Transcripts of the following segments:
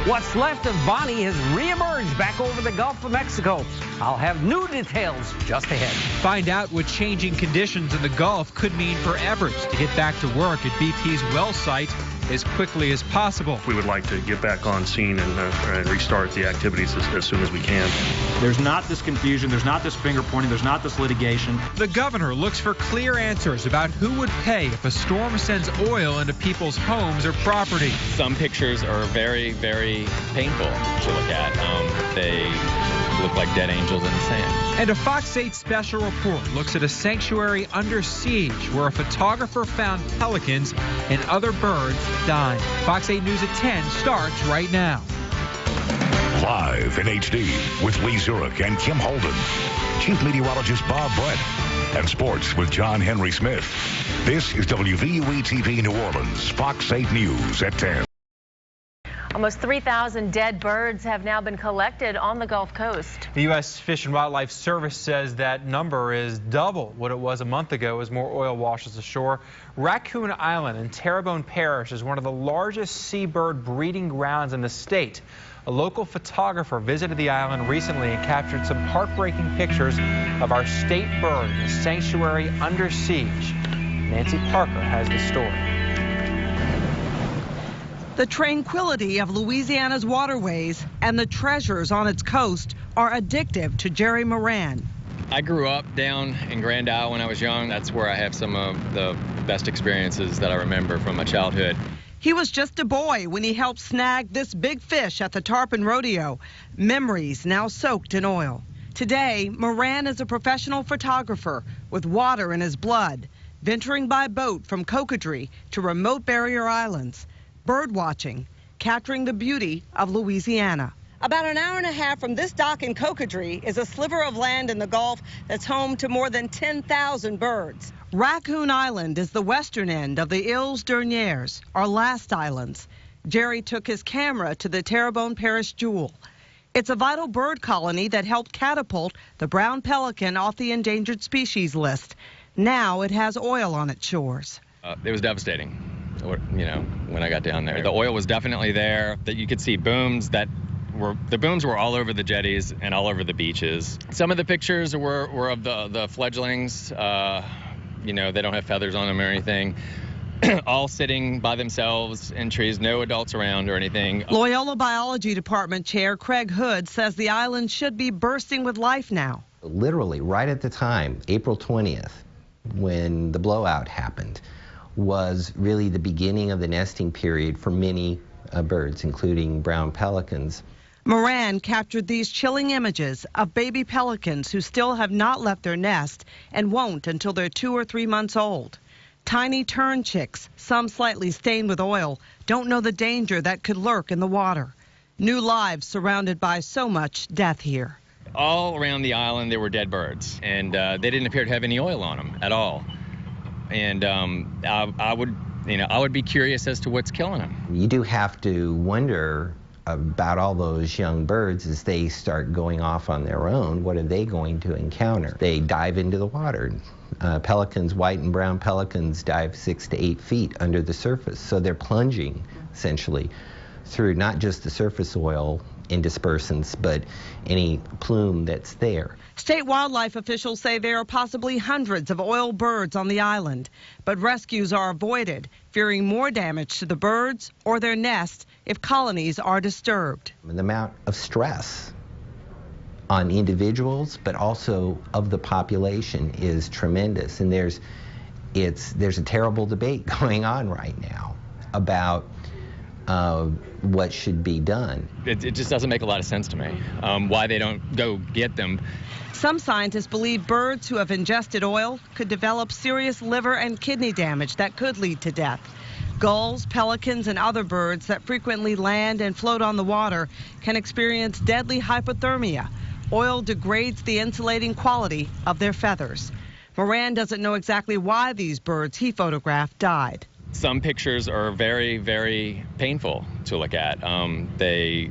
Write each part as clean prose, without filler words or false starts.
What's left of Bonnie has reemerged back over the Gulf of Mexico. I'll have new details just ahead. Find out what changing conditions in the Gulf could mean for efforts to get back to work at BP's well site as quickly as possible. We would like to get back on scene and restart the activities as soon as we can. There's not this confusion, there's not this finger pointing, there's not this litigation. The governor looks for clear answers about who would pay if a storm sends oil into people's homes or property. Some pictures are very, very painful to look at. They look like dead angels in the sand. And a Fox 8 special report looks at a sanctuary under siege where a photographer found pelicans and other birds dying. Fox 8 News at 10 starts right now. Live in HD with Lee Zurich and Kim Holden. Chief Meteorologist Bob Brett. And sports with John Henry Smith. This is WVUE TV New Orleans, Fox 8 News at 10. Almost 3,000 dead birds have now been collected on the Gulf Coast. The U.S. Fish and Wildlife Service says that number is double what it was a month ago as more oil washes ashore. Raccoon Island in Terrebonne Parish is one of the largest seabird breeding grounds in the state. A local photographer visited the island recently and captured some heartbreaking pictures of our state bird in a sanctuary under siege. Nancy Parker has the story. The tranquility of Louisiana's waterways and the treasures on its coast are addictive to Jerry Moran. I grew up down in Grand Isle when I was young. That's where I have some of the best experiences that I remember from my childhood. He was just a boy when he helped snag this big fish at the Tarpon Rodeo. Memories now soaked in oil. Today, Moran is a professional photographer with water in his blood, venturing by boat from Cocodrie to remote barrier islands. Bird watching, capturing the beauty of Louisiana. About an hour and a half from this dock in Cocodrie is a sliver of land in the Gulf that's home to more than 10,000 birds. Raccoon Island is the western end of the Îles Dernières, our last islands. Jerry took his camera to the Terrebonne Parish Jewel. It's a vital bird colony that helped catapult the brown pelican off the endangered species list. Now it has oil on its shores. It was devastating. You know, when I got down there, the oil was definitely there. That you could see booms the booms were all over the jetties and all over the beaches. Some of the pictures were of the fledglings. You know, they don't have feathers on them or anything. All sitting by themselves in trees, no adults around or anything. Loyola Biology Department Chair Craig Hood says the island should be bursting with life now. Literally right at the time, April 20th, when the blowout happened, was really the beginning of the nesting period for many birds, including brown pelicans. Moran captured these chilling images of baby pelicans who still have not left their nest and won't until they're 2 or 3 months old. Tiny tern chicks, some slightly stained with oil, don't know the danger that could lurk in the water. New lives surrounded by so much death here. All around the island there were dead birds, and they didn't appear to have any oil on them at all. And I would be curious as to what's killing them. You do have to wonder about all those young birds as they start going off on their own. What are they going to encounter? They dive into the water. Pelicans, white and brown pelicans, dive 6 to 8 feet under the surface. So they're plunging, essentially, through not just the surface oil in dispersants, but any plume that's there. State wildlife officials say there are possibly hundreds of oil birds on the island, but rescues are avoided, fearing more damage to the birds or their nests if colonies are disturbed. The amount of stress on individuals, but also of the population, is tremendous. And there's a terrible debate going on right now about what should be done. It just doesn't make a lot of sense to me, why they don't go get them. Some scientists believe birds who have ingested oil could develop serious liver and kidney damage that could lead to death. Gulls, pelicans, and other birds that frequently land and float on the water can experience deadly hypothermia. Oil degrades the insulating quality of their feathers. Moran doesn't know exactly why these birds he photographed died. Some pictures are very, very painful to look at. They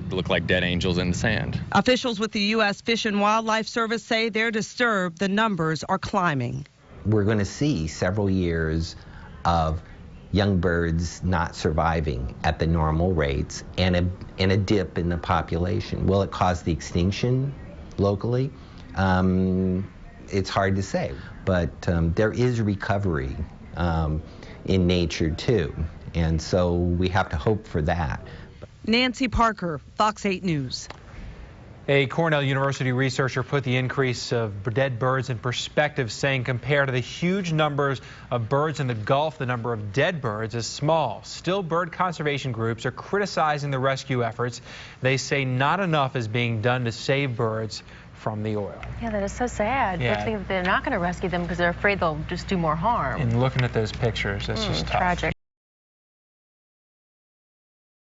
look like dead angels in the sand. Officials with the U.S. Fish and Wildlife Service say they're disturbed the numbers are climbing. We're going to see several years of young birds not surviving at the normal rates and a dip in the population. Will it cause the extinction locally? It's hard to say, but there is recovery in nature too, and so we have to hope for that. Nancy Parker, Fox 8 News. A Cornell University researcher put the increase of dead birds in perspective, saying compared to the huge numbers of birds in the Gulf, the number of dead birds is small. Still, bird conservation groups are criticizing the rescue efforts. They say not enough is being done to save birds from the oil. Yeah, that is so sad. Yeah. They're not going to rescue them because they're afraid they'll just do more harm. And looking at those pictures, it's just tough. Tragic.